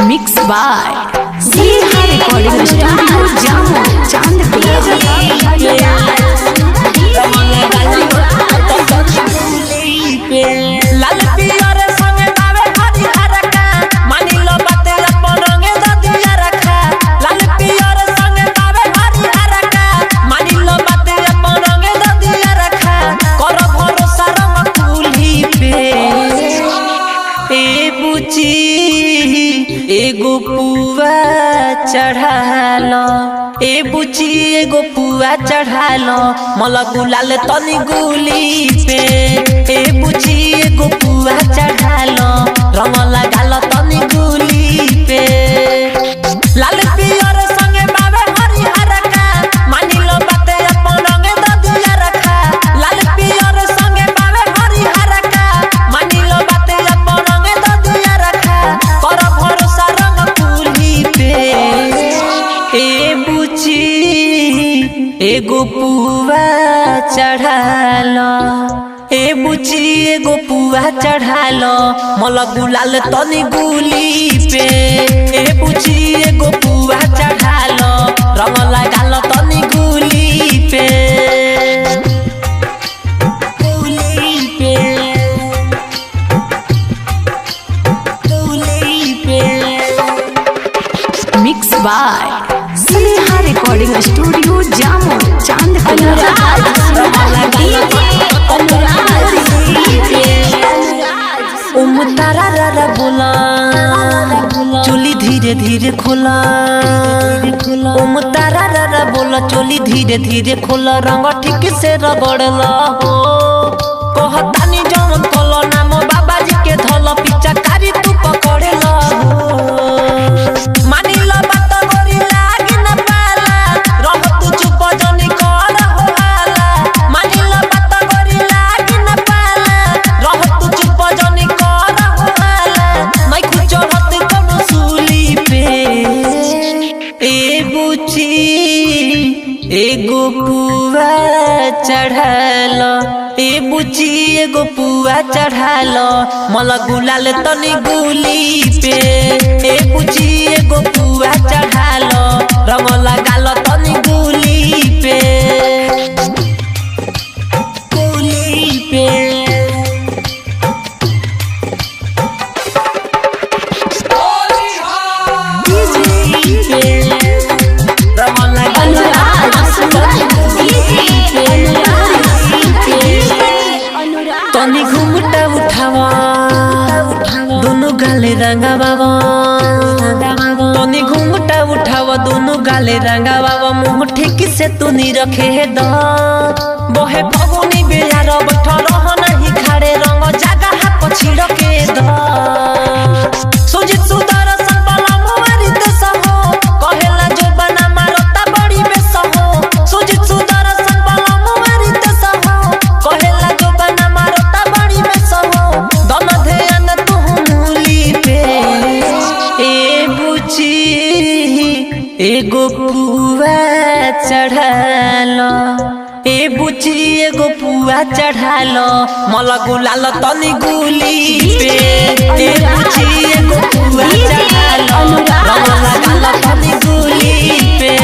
mix by सीधा recording studio जामो चांद लाल पियर संगे बावे हरी हरका मानी लो बाते अपन रंगे ददिया रखा लाल पियर संगे बावे हरी हरका मानी लो बाते अपन रंगे ददिया रखा कर भरोसा रंग कुली पे ए बुची एगो पुआ चढ़ालो ए बुची एगो पुआ चढ़ालो मला गुलाल तनी गुली पे ए बुची एगो पुआ चढ़ालो रंग लगालो तनी गुली पे लाल पियर संगे बावे हरी हरका मानी लो बाते अपन रंगे ददिया रखा लाल पियर संगे बावे हरी हरका मानी लो बाते अपन रंगे ददिया रखा कर भरोसा रंग कुली पे ए बुची एगो पुआ चढ़ालो ए बुची एगो पुआ चढ़ालो मला गुलाल तनी गुली पे ए बुची एगो पुआ चढ़ालो रंग लगालो तनी गुली पे मिक्स बाय सीधा रिकॉर्डिंग स्टूडियो जामो चांद तारा रा बोला चोली धीरे धीरे खोला तारा रा बोला चोली धीरे धीरे खोला रंग ठीक से रगड़ला हो कहतानी जवन कलो नाम बाबाजी के धल पिचकारी तू पकड़ला हो मानी लो बात गोरी लागी न पाला रह तू चुप जनी कर हो हाला मानी लो बात गोरी लागी न पाला रह तू चुप जनी कर हो हाला मैं खुद चढ़त कोनो सूली पे ए बुची एगो पुआ चढ़ालो ए बुची एगो पुआ चढ़ालो मला गुलाल तनी गुली पे ए बुची एगो पुआ चढ़ालो रंग लगालो तनी गुली पे तनी घुमटा उठावा दोनों गाले रंगा बाबा तनी घुमटा उठावा दोनों गाले रंगा बाबा मुंह ठीक से तू नी रखे द बहे फगुनी बेयार बैठ रह नहीं खाड़े रंग जागा हाथ छिड़के द सुजित सुदर संपला मुआरी देश हो कहेला जो बना मारता बड़ी बेस हो सुजित सुदर संपला मुआरी देश हो कहेला जो बना मारता बड़ी बेस हो दन ध्यान तू मूली पे ए बुची एगो पुआ चढ़ालो ए बुची एगो पुआ चढ़ालो मला गुलाल तनी गुली पे ए बुची एगो पुआ चढ़ालो रंग लगालो तनी गुली पे